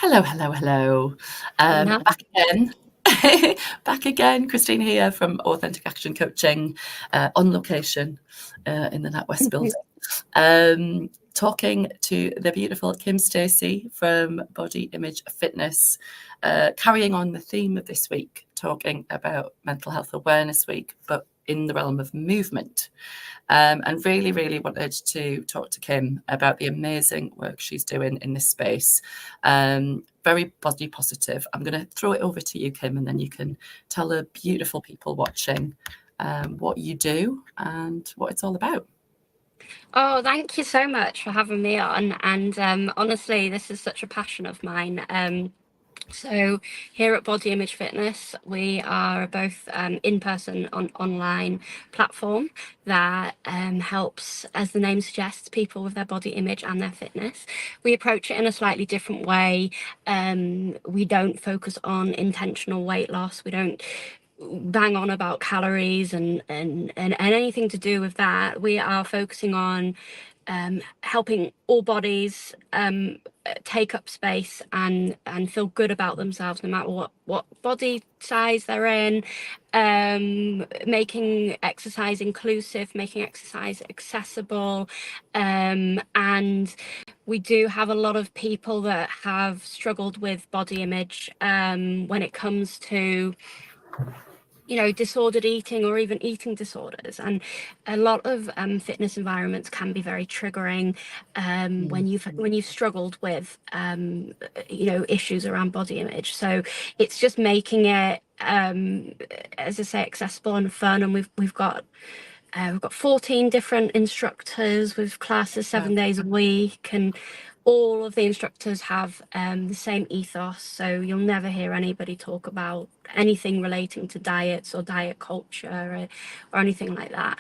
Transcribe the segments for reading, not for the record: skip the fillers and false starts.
Hello, hello, hello. No. Back again. Back again. Christine here from Authentic Action Coaching on location in the NatWest building. Talking to the beautiful Kim Stacy from Body Image Fitness, carrying on the theme of this week, talking about Mental Health Awareness Week, but in the realm of movement. And really wanted to talk to Kim about the amazing work she's doing in this space. Very body positive. I'm going to throw it over to you, Kim, and then you can tell the beautiful people watching what you do and what it's all about. Oh, thank you so much for having me on. And honestly, this is such a passion of mine. So here at Body Image Fitness, we are both in-person online platform that helps, as the name suggests, people with their body image and their fitness. We approach it in a slightly different way. We don't focus on intentional weight loss. We don't bang on about calories and anything to do with that. We are focusing on helping all bodies take up space and feel good about themselves no matter what body size they're in, making exercise inclusive, making exercise accessible, and we do have a lot of people that have struggled with body image when it comes to disordered eating or even eating disorders. And a lot of fitness environments can be very triggering when you've struggled with issues around body image. So it's just making it as I say, accessible and fun. And we've got 14 different instructors with classes 7 days a week, and all of the instructors have the same ethos. So you'll never hear anybody talk about anything relating to diets or diet culture or anything like that.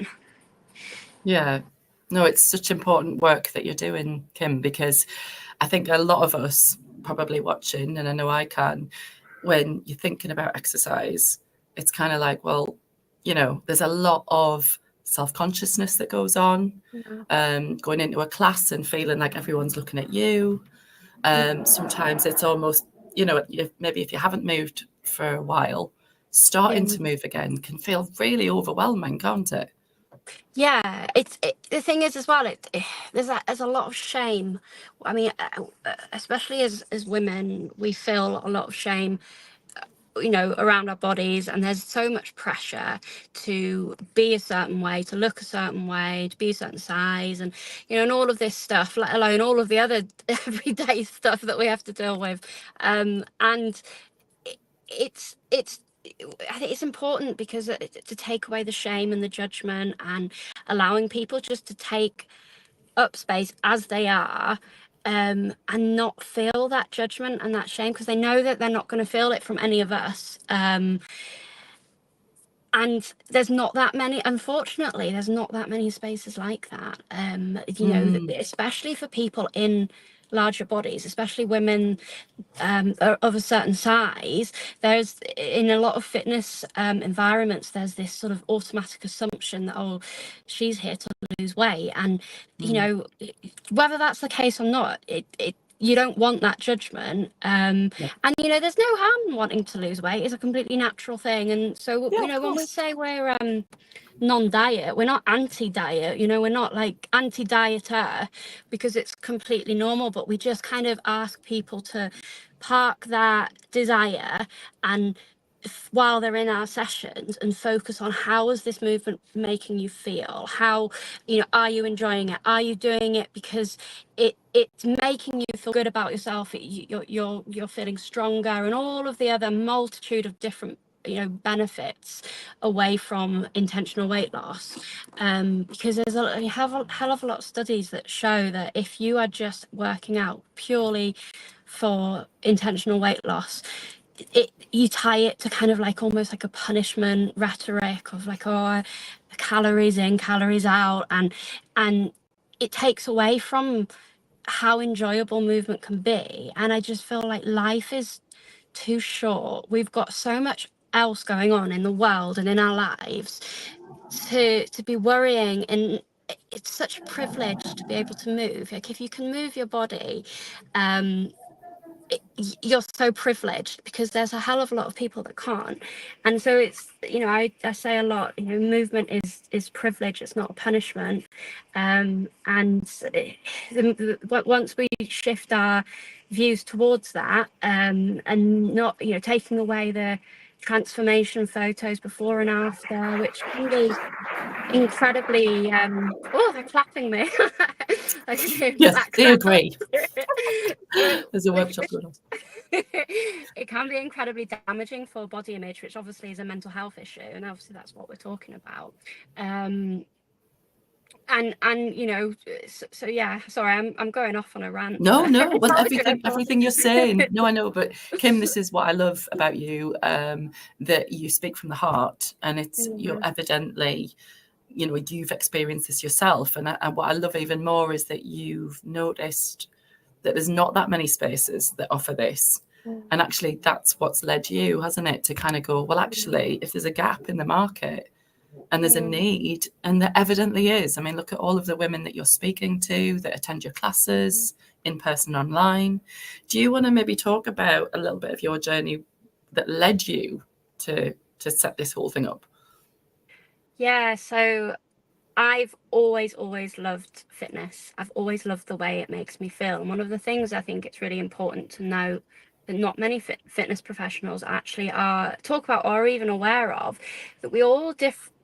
Yeah, no, it's such important work that you're doing, Kim, because I think a lot of us probably watching, and I know I can, when you're thinking about exercise, it's kind of like, well, there's a lot of self-consciousness that goes on, going into a class and feeling like everyone's looking at you. Sometimes it's almost, maybe if you haven't moved for a while, starting to move again can feel really overwhelming, can't it? Yeah, the thing is as well. There's a lot of shame. I mean, especially as women, we feel a lot of shame around our bodies, and there's so much pressure to be a certain way, to look a certain way, to be a certain size, and and all of this stuff, let alone all of the other everyday stuff that we have to deal with. And it's I think it's important because to take away the shame and the judgment, and allowing people just to take up space as they are, and not feel that judgment and that shame, because they know that they're not going to feel it from any of us. And there's not that many, unfortunately, there's not that many spaces like that, especially for people in larger bodies, especially women of a certain size. There's, in a lot of fitness environments, there's this sort of automatic assumption that, oh, she's here to lose weight. And whether that's the case or not, you don't want that judgment. And there's no harm in wanting to lose weight. It's a completely natural thing. And so when we say we're non-diet, we're not anti-diet, we're not like anti-dieter, because it's completely normal. But we just kind of ask people to park that desire and while they're in our sessions, and focus on, how is this movement making you feel? How, are you enjoying it? Are you doing it because it's making you feel good about yourself? You're feeling stronger, and all of the other multitude of different benefits away from intentional weight loss. Because you have a hell of a lot of studies that show that if you are just working out purely for intentional weight loss, you tie it to kind of like almost like a punishment rhetoric of like, oh, calories in, calories out, and it takes away from how enjoyable movement can be. And I just feel like life is too short. We've got so much else going on in the world and in our lives to be worrying. And it's such a privilege to be able to move. Like, if you can move your body, you're so privileged, because there's a hell of a lot of people that can't. And so it's, I say a lot, movement is privilege, it's not a punishment. And once we shift our views towards that, and not, taking away the transformation photos before and after, which can be incredibly oh, they're clapping me. Yes, they agree. There's a workshop going on. It can be incredibly damaging for body image, which obviously is a mental health issue, and obviously that's what we're talking about. And so yeah, sorry, I'm going off on a rant. No, well, everything you're saying, no, I know, but Kim, this is what I love about you, that you speak from the heart, and it's you're evidently, you've experienced this yourself, and what I love even more is that you've noticed that there's not that many spaces that offer this. And actually that's what's led you, hasn't it, to kind of go, well, actually, if there's a gap in the market and there's a need, and there evidently is. I mean, look at all of the women that you're speaking to that attend your classes in person, online. Do you want to maybe talk about a little bit of your journey that led you to set this whole thing up? Yeah, so I've always loved fitness. I've always loved the way it makes me feel. And one of the things I think it's really important to know that not many fitness professionals actually talk about or are even aware of, that we all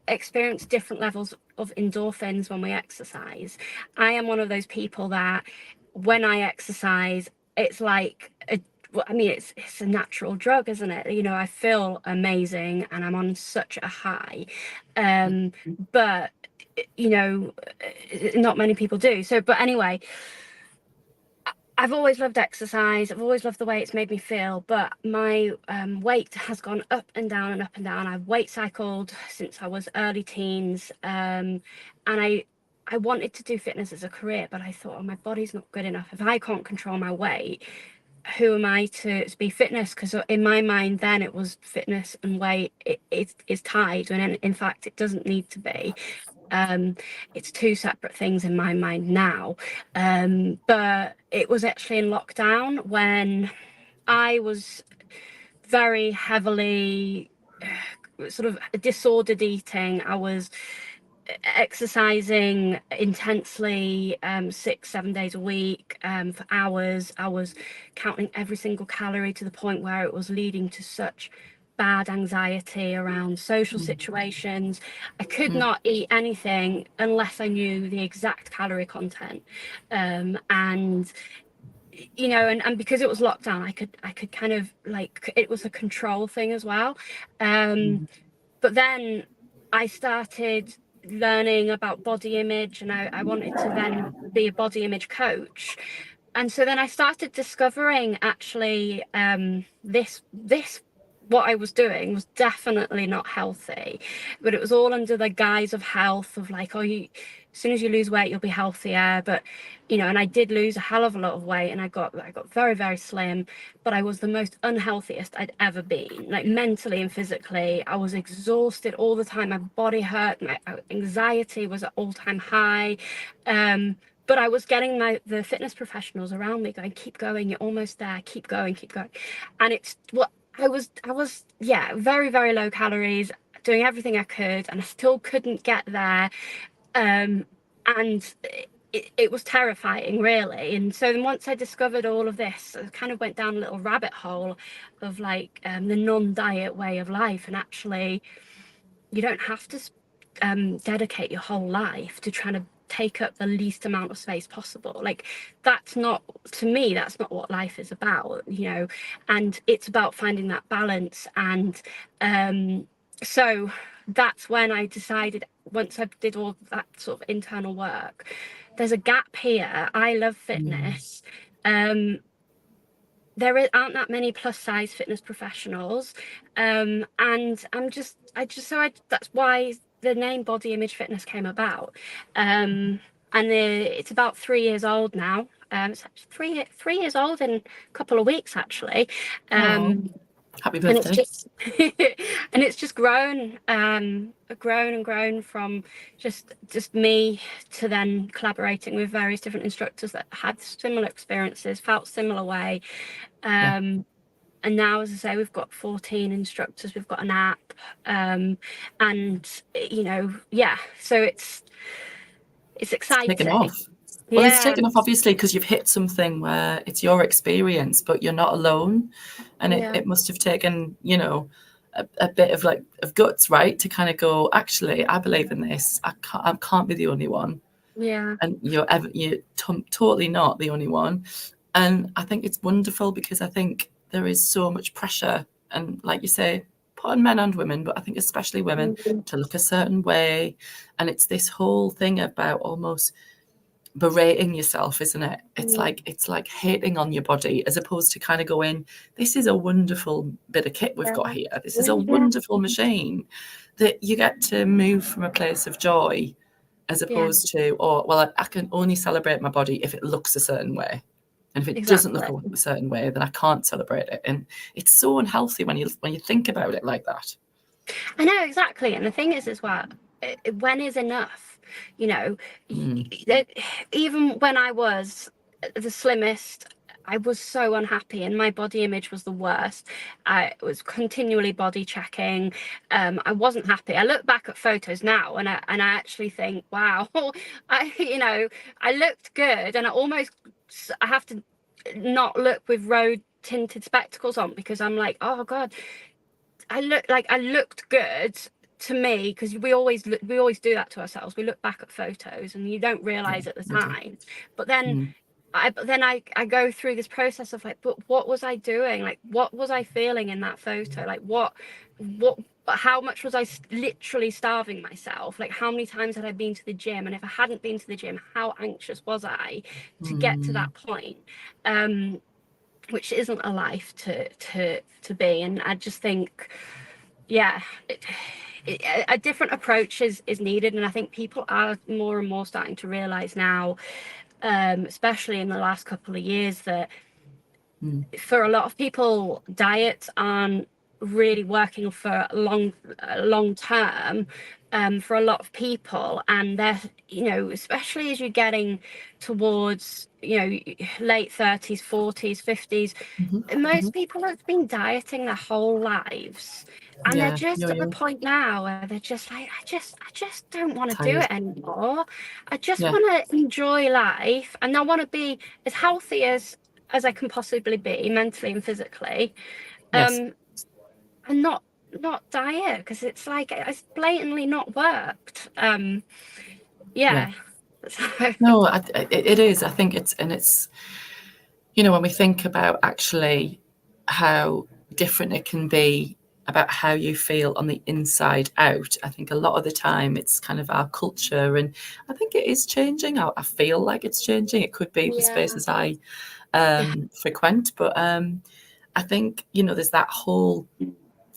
experience different levels of endorphins when we exercise. I am one of those people that when I exercise, it's like it's a natural drug, isn't it? I feel amazing and I'm on such a high. But not many people do. So, but anyway, I've always loved exercise. I've always loved the way it's made me feel, but my weight has gone up and down and up and down. I've weight cycled since I was early teens. And I wanted to do fitness as a career, but I thought, oh, my body's not good enough. If I can't control my weight, who am I to be fitness? Because in my mind then it was fitness and weight it is tied, and in fact it doesn't need to be. It's two separate things in my mind now. But it was actually in lockdown when I was very heavily sort of disordered eating. I was exercising intensely 6-7 days a week for hours. I was counting every single calorie to the point where it was leading to such bad anxiety around social situations. I could not eat anything unless I knew the exact calorie content. And because it was lockdown, I could kind of like, it was a control thing as well. But then I started learning about body image, and I wanted to then be a body image coach. And so then I started discovering actually this what I was doing was definitely not healthy, but it was all under the guise of health, of like, oh, as soon as you lose weight, you'll be healthier. But and I did lose a hell of a lot of weight, and I got very, very slim, but I was the most unhealthiest I'd ever been, like mentally and physically. I was exhausted all the time. My body hurt. My anxiety was at all-time high. But I was getting the fitness professionals around me going, keep going, you're almost there, keep going. And it's what I was, very, very low calories, doing everything I could, and I still couldn't get there. And it was terrifying, really. And so then once I discovered all of this, I kind of went down a little rabbit hole of like the non-diet way of life. And actually, you don't have to dedicate your whole life to trying to take up the least amount of space possible. Like, that's not, to me, that's not what life is about, and it's about finding that balance. And so that's when I decided, once I did all that sort of internal work, there's a gap here. I love fitness. There aren't that many plus size fitness professionals, and that's why the name Body Image Fitness came about. And it's about 3 years old now. It's actually three years old in a couple of weeks, actually. Happy And it's birthday. just and it's just grown and grown from just me to then collaborating with various different instructors that had similar experiences, felt similar way. Yeah. And now, as I say, we've got 14 instructors, we've got an app, and yeah, so it's Taken exciting. off. Well, it's Yeah, taken off obviously because you've hit something where it's your experience, but you're not alone. And yeah, it must have taken, a bit of like of guts, right? To kind of go, actually, I believe in this. I can't be the only one. yeah, And you're totally not the only one. And I think it's wonderful because I think there is so much pressure. And like you say, put on men and women, but I think especially women mm, to look a certain way. And it's this whole thing about almost berating yourself, isn't it? mm, It's like hating on your body as opposed to kind of going, this is a wonderful bit of kit we've got yeah, here. This is a yeah, wonderful machine that you get to move from a place of joy as yeah, opposed to, oh, well, I can only celebrate my body if it looks a certain way. And if it doesn't look exactly. a certain way, then I can't celebrate it. And it's so unhealthy when you think about it like that. I know, exactly. And the thing is, as well, when is enough? You know, Mm. even when I was the slimmest, I was so unhappy and my body image was the worst. I was continually body checking. I wasn't happy. I look back at photos now and I actually think, wow, I looked good, and I have to not look with rose tinted spectacles on because I'm like, oh God, I looked good to me, because we always do that to ourselves. We look back at photos and you don't Yeah, realize at the we do. time. But then Mm. I go through this process of like, but what was I doing? Like, what was I feeling in that photo? Like, what how much was I literally starving myself? Like, how many times had I been to the gym? And if I hadn't been to the gym, how anxious was I to get to that Mm. point? Which isn't a life to be. And I just think, yeah, a different approach is needed, and I think people are more and more starting to realize now, especially in the last couple of years, that Mm. for a lot of people, diets aren't really working for long term, for a lot of people. And they're, especially as you're getting towards, late 30s, 40s, 50s, Mhm. most Mhm. people have been dieting their whole lives, and they're Yeah, just at the yo-yo. point now where they're just like, I just don't want to do Tired. it anymore. I just Yeah. want to enjoy life, and I want to be as healthy as I can possibly be, mentally and physically, Yes. and not diet, because it's like it's blatantly not worked. Yeah. Yeah. So, No, it is. I think it's when we think about actually how different it can be about how you feel on the inside out, I think a lot of the time it's kind of our culture, and I think it is changing. I feel like it's changing. It could be the yeah, spaces I yeah, frequent, but I think there's that whole.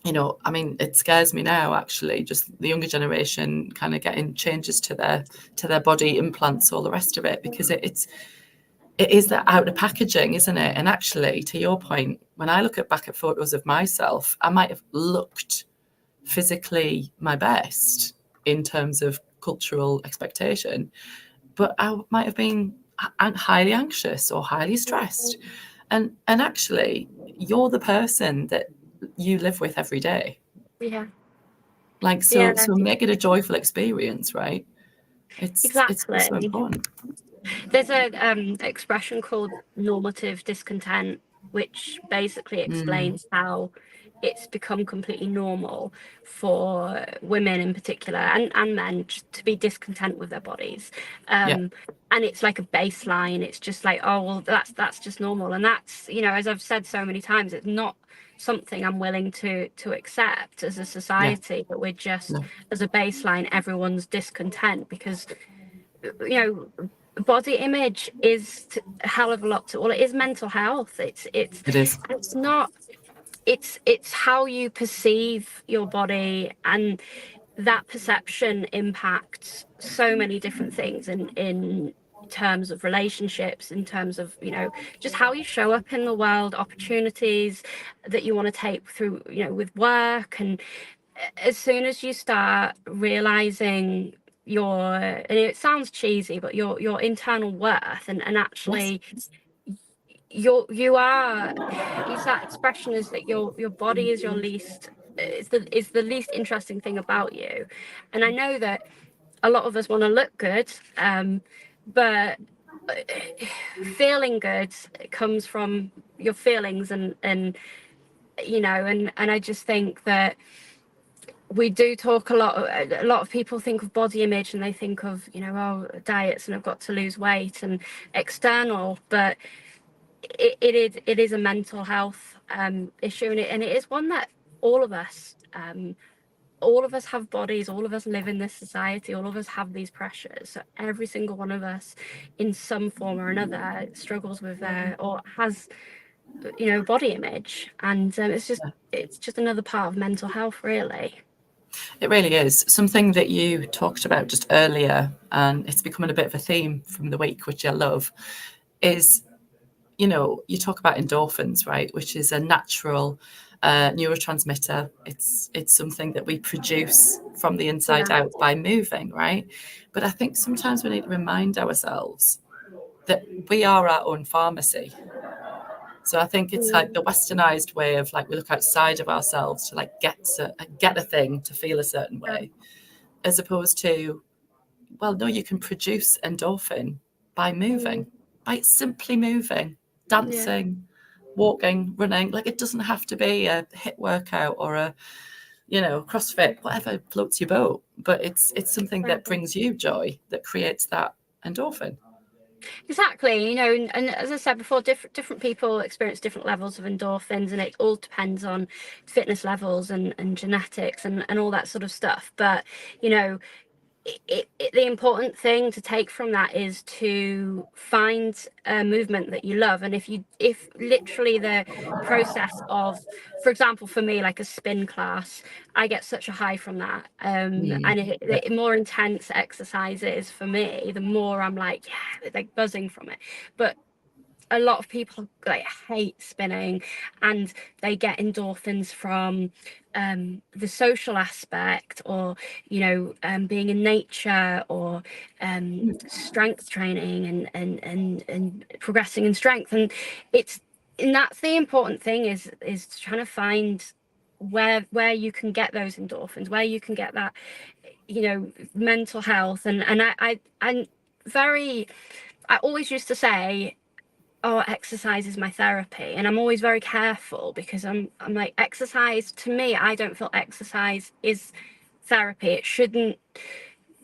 I mean, it scares me now actually, just the younger generation kind of getting changes to their body, implants, all the rest of it, because it is that outer packaging, isn't it? And actually, to your point, when I look back at photos of myself, I might have looked physically my best in terms of cultural expectation, but I might have been highly anxious or highly stressed. And actually, you're the person that you live with every day. yeah, Like, yeah, so make it a joyful experience, right? It's so exactly. important. There's a expression called normative discontent, which basically Mm, explains how it's become completely normal for women in particular, and men, to be discontent with their bodies. yeah, Um, and it's like a baseline. It's just like, oh well, that's just normal. And that's, as I've said so many times, it's not something I'm willing to accept as a yeah, society, but we're just, no, as a baseline, everyone's discontent because, body image is a hell of a lot to, well, it is mental health. it is. It's not, it's how you perceive your body, and that perception impacts so many different things in terms of relationships, in terms of, you know, just how you show up in the world, opportunities that you want to take through, you know, with work. And as soon as you start realizing your, and it sounds cheesy, but your internal worth, and actually Yes. you are, it's that expression, is that your body is your least, is the least interesting thing about you. And I know that a lot of us want to look good, but feeling good comes from your feelings, and you know, and I just think that we do talk a lot of people think of body image, and they think of, you know, oh, diets, and I've got to lose weight, and external, but it is a mental health issue, and it is one that all of us have bodies, all of us live in this society, all of us have these pressures. So every single one of us, in some form or another, struggles with or has, you know, body image, and it's just another part of mental health, really. It really is. Something that you talked about just earlier, and it's becoming a bit of a theme from the week, which I love, is, you know, you talk about endorphins, right, which is a natural neurotransmitter. It's something that we produce from the inside Yeah. out by moving, right? But I think sometimes we need to remind ourselves that we are our own pharmacy. So I think it's like the westernized way of, like, we look outside of ourselves to like get a thing to feel a certain way, as opposed to, well, no, you can produce endorphin by moving, by simply moving, Yeah. dancing, walking, running. Like, it doesn't have to be a HIIT workout or a, you know, CrossFit, whatever floats your boat. But it's something that brings you joy, that creates that endorphin. Exactly, you know, and as I said before, different people experience different levels of endorphins, and it all depends on fitness levels and genetics and all that sort of stuff. But, you know, the important thing to take from that is to find a movement that you love. And if literally the process of, for example, for me, like a spin class, I get such a high from that, and the more intense exercise it is for me, the more I'm like, yeah, like buzzing from it. But a lot of people like hate spinning, and they get endorphins from the social aspect, or, you know, being in nature, or strength training, and progressing in strength. And that's the important thing, is trying to find where you can get those endorphins, where you can get that, you know, mental health. I'm very, I always used to say, oh, exercise is my therapy, and I'm always very careful, because I'm like, exercise, to me, I don't feel exercise is therapy. It shouldn't,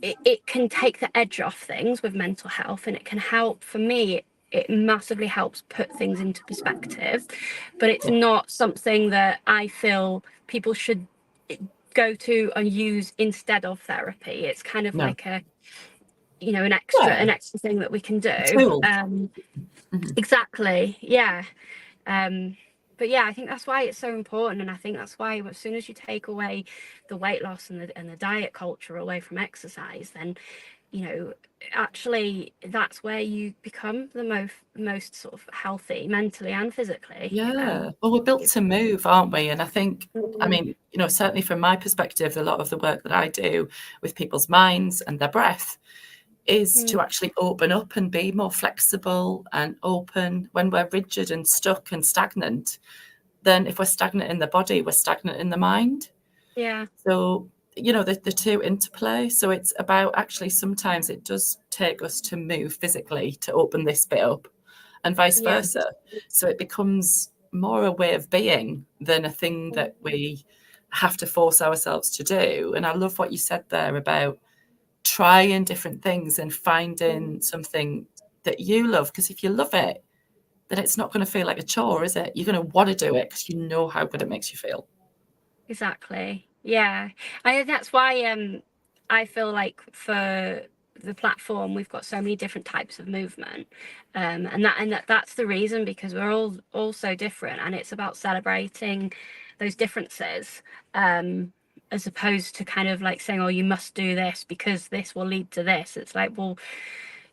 it can take the edge off things with mental health, and it can help. For me, it massively helps put things into perspective, but it's not something that I feel people should go to and use instead of therapy. It's kind of No. like a, you know, an Yeah. extra thing that we can do. Tool. Exactly, yeah. But yeah, I think that's why it's so important, and I think that's why, as soon as you take away the weight loss and the diet culture away from exercise, then, you know, actually that's where you become the most sort of healthy, mentally and physically. Yeah. Well, we're built to move, aren't we? And I think, I mean, you know, certainly from my perspective, a lot of the work that I do with people's minds and their breath is to actually open up and be more flexible and open. When we're rigid and stuck and stagnant, then if we're stagnant in the body, we're stagnant in the mind. Yeah, So, you know, the two interplay. So it's about, actually, sometimes it does take us to move physically to open this bit up, and vice yeah, versa. So it becomes more a way of being than a thing that we have to force ourselves to do. And I love what you said there about trying different things and finding something that you love. Because if you love it, then it's not going to feel like a chore, is it? You're going to want to do it because you know how good it makes you feel. exactly. Yeah, that's why I feel like for the platform we've got so many different types of movement, that's the reason, because we're all so different, and it's about celebrating those differences, as opposed to kind of like saying, oh, you must do this because this will lead to this. It's like, well,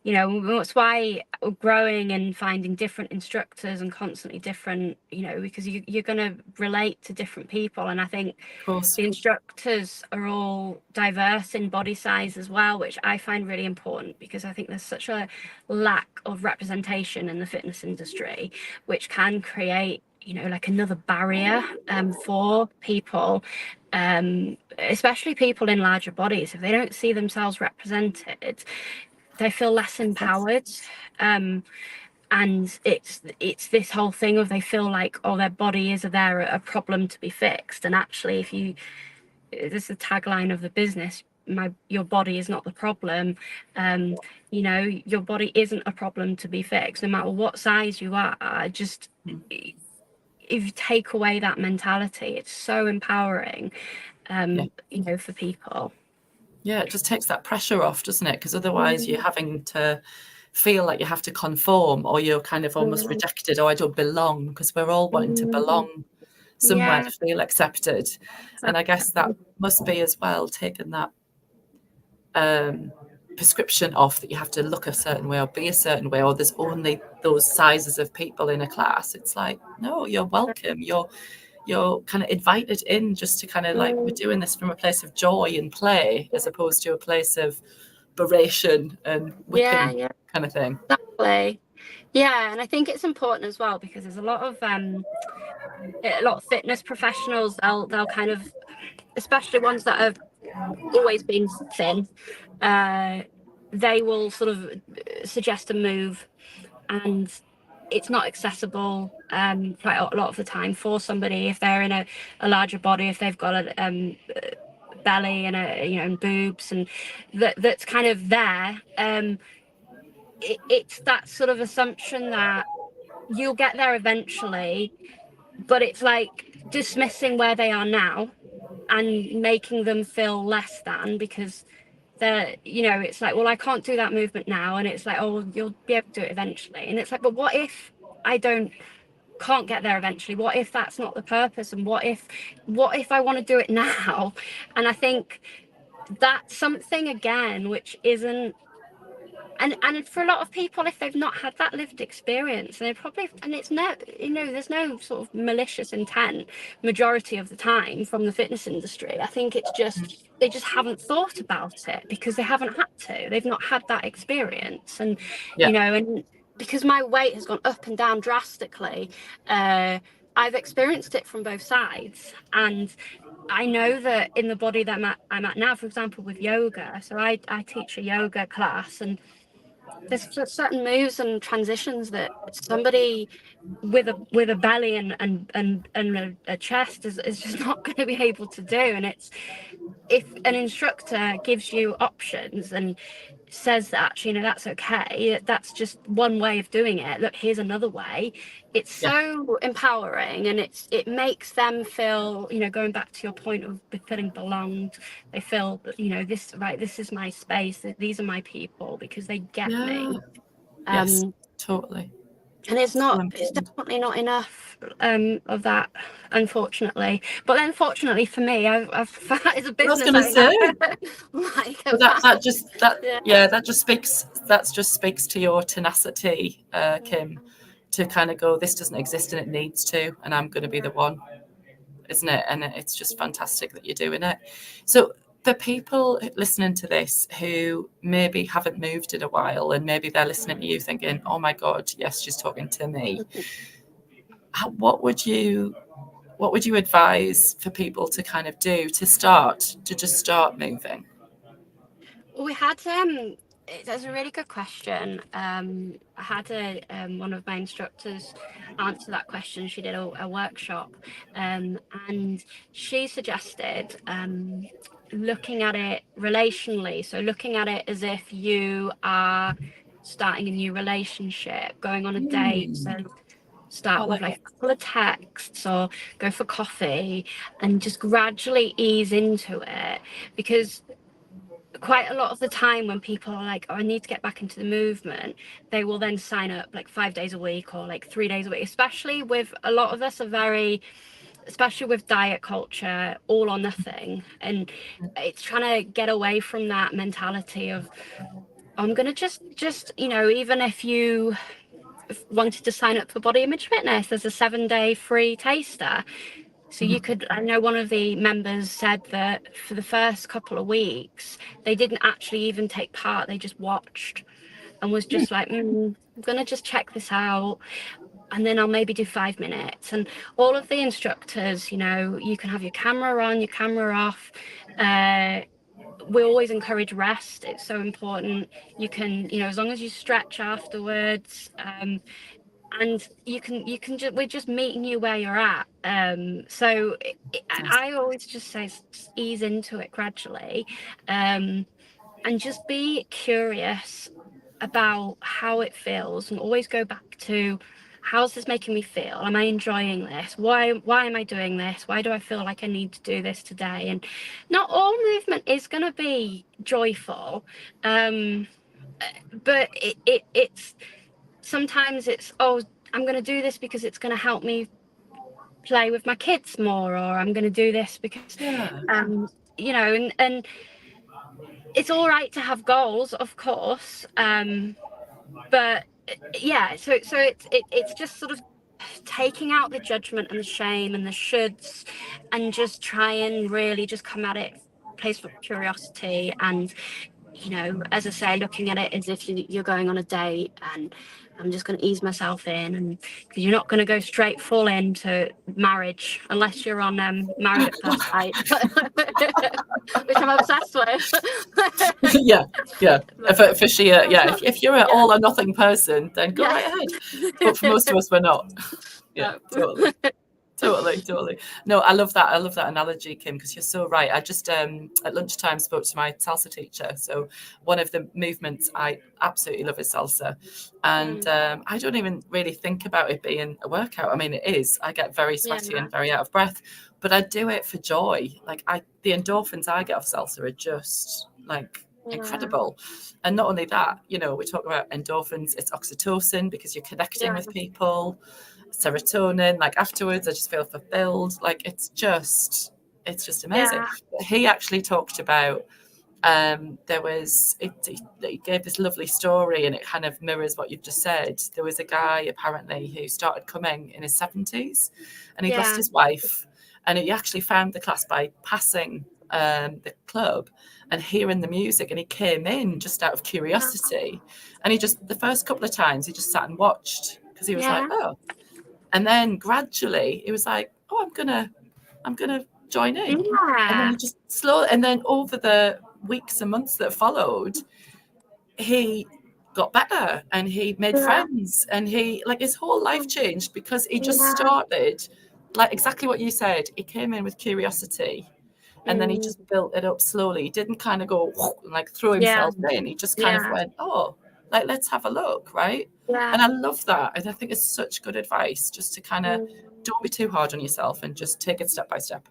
you know, that's why growing and finding different instructors and constantly different, you know, because you're going to relate to different people. And I think Of course. the instructors are all diverse in body size as well, which I find really important, because I think there's such a lack of representation in the fitness industry, which can create, you know, like another barrier for people, especially people in larger bodies. If they don't see themselves represented, they feel less empowered. And it's this whole thing of, they feel like, oh, their body is there a problem to be fixed. And actually, if you, this is the tagline of the business, your body is not the problem. You know, your body isn't a problem to be fixed, no matter what size you are. Just if you take away that mentality, it's so empowering, you know, for people. Yeah, it just takes that pressure off, doesn't it? Because otherwise you're having to feel like you have to conform, or you're kind of almost rejected, or I don't belong, because we're all wanting to belong somewhere, Yeah, to feel accepted. And I guess that must be as well taking that prescription off, that you have to look a certain way or be a certain way, or there's only those sizes of people in a class. It's like, no, you're welcome. You're kind of invited in, just to kind of like, we're doing this from a place of joy and play, as opposed to a place of beration and yeah, whipping yeah, kind of thing. exactly. Yeah, and I think it's important as well, because there's a lot of fitness professionals. They'll kind of, especially ones that have always been thin, they will sort of suggest a move, and it's not accessible quite a lot of the time for somebody if they're in a larger body, if they've got a belly and a, you know, and boobs, and that's kind of there. It's that sort of assumption that you'll get there eventually, but it's like dismissing where they are now and making them feel less than, because they're, you know, it's like, well, I can't do that movement now, and it's like, oh, you'll be able to do it eventually. And it's like, but what if I can't get there eventually? What if that's not the purpose? And what if I want to do it now? And I think that's something, again, which isn't, and for a lot of people, if they've not had that lived experience, and they probably, and it's no, you know, there's no sort of malicious intent majority of the time from the fitness industry. I think it's just, they just haven't thought about it because they haven't had to, they've not had that experience. And Yeah. you know, and because my weight has gone up and down drastically, I've experienced it from both sides. And I know that in the body that I'm at now, for example, with yoga, so I teach a yoga class, and there's certain moves and transitions that somebody with a belly and a chest is just not going to be able to do. And it's, if an instructor gives you options and says that, actually, you know, that's okay, that's just one way of doing it, look, here's another way, it's so empowering. And it makes them feel, you know, going back to your point of feeling belonged, they feel that, you know, this, right, this is my space, these are my people, because they get me. Yes, totally. And it's So definitely not enough of that, unfortunately. But then fortunately for me, I've that is a business owner. like But yeah. that just speaks to your tenacity, Kim, to kind of go, this doesn't exist and it needs to, and I'm going to be the one, isn't it? And it's just fantastic that you're doing it. So the people listening to this who maybe haven't moved in a while, and maybe they're listening to you thinking, oh my God, yes, she's talking to me. What would you advise for people to kind of do to just start moving? We had that's a really good question. I had one of my instructors answer that question. She did a workshop, and she suggested looking at it relationally. So looking at it as if you are starting a new relationship, going on a date. So start with like a couple of texts or go for coffee, and just gradually ease into it. Because quite a lot of the time when people are like, oh, I need to get back into the movement, they will then sign up like 5 days a week or like 3 days a week, especially with a lot of us are very, especially with diet culture, all or nothing. And it's trying to get away from that mentality of I'm going to just, you know, even if you wanted to sign up for Body Image Fitness, there's a 7-day free taster. So you could, I know one of the members said that for the first couple of weeks, they didn't actually even take part. They just watched and was just like, I'm going to just check this out. And then I'll maybe do 5 minutes. And all of the instructors, you know, you can have your camera on, your camera off. We always encourage rest. It's so important. You can, you know, as long as you stretch afterwards, and you can just, we're just meeting you where you're at. So I always just say ease into it gradually, and just be curious about how it feels, and always go back to, how's this making me feel? Am I enjoying this? Why am I doing this? Why do I feel like I need to do this today? And not all movement is going to be joyful, but it's sometimes it's, oh, I'm going to do this because it's going to help me play with my kids more, or I'm going to do this because you know, and it's all right to have goals, of course, but yeah, so it's just sort of taking out the judgment and the shame and the shoulds, and just try and really just come at it place for curiosity. And, you know, as I say, looking at it as if you're going on a date, and I'm just going to ease myself in, and because you're not going to go straight full into marriage unless you're on Married at First Sight, which I'm obsessed with. yeah, for sheer, if you're an all or nothing person, then go right ahead. But for most of us, we're not. Yeah, totally. No, I love that analogy, Kim, because you're so right. I just at lunchtime spoke to my salsa teacher. So one of the movements I absolutely love is salsa, and I don't even really think about it being a workout. I mean, it is. I get very sweaty and very out of breath, but I do it for joy. Like, the endorphins I get off salsa are just like incredible. And not only that, you know, we talk about endorphins, it's oxytocin because you're connecting with people, serotonin, like afterwards I just feel fulfilled. Like, it's just amazing. But he actually talked about he gave this lovely story, and it kind of mirrors what you've just said. There was a guy apparently who started coming in his 70s, and he'd lost his wife, and he actually found the class by passing the club and hearing the music, and he came in just out of curiosity, and he just, the first couple of times he just sat and watched because he was like, oh, and then gradually he was like, oh, I'm gonna join in. And then he just slowly, and then over the weeks and months that followed, he got better and he made friends, and he, like, his whole life changed because he just started, like exactly what you said. He came in with curiosity, and then he just built it up slowly. He didn't kind of go and like throw himself in. He just kind of went, oh, like, let's have a look, right? And I love that. And I think it's such good advice, just to kind of don't be too hard on yourself and just take it step by step.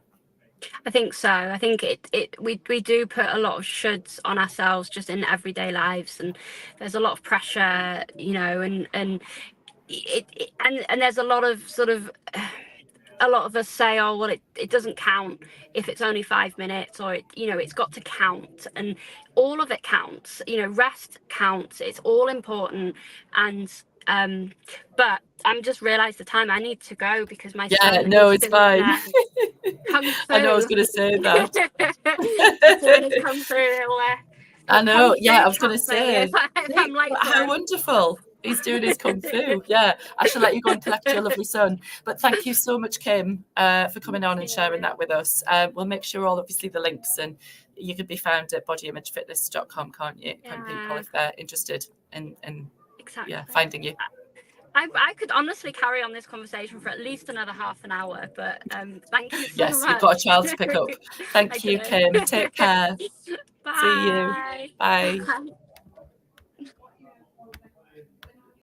I think so. I think we do put a lot of shoulds on ourselves just in everyday lives, and there's a lot of pressure, you know, and there's a lot of sort of, a lot of us say, oh, well, it doesn't count if it's only 5 minutes, or you know, it's got to count, and all of it counts. You know, rest counts. It's all important. And but I'm just realised the time I need to go because my son it's fine. Come through. I know I was going to say that. When it comes through, I know. Yeah, I was going to say. I'm like, how wonderful. He's doing his kung fu. Yeah, I shall let you go and collect your lovely son. But thank you so much, Kim, for coming on and sharing that with us. We'll make sure obviously the links, and you can be found at bodyimagefitness.com, can't you? Can people, if they're interested in finding you. I could honestly carry on this conversation for at least another half an hour, but thank you so much. Yes, you've got a child to pick up. Thank you, Kim. Take care. Bye. See you. Bye.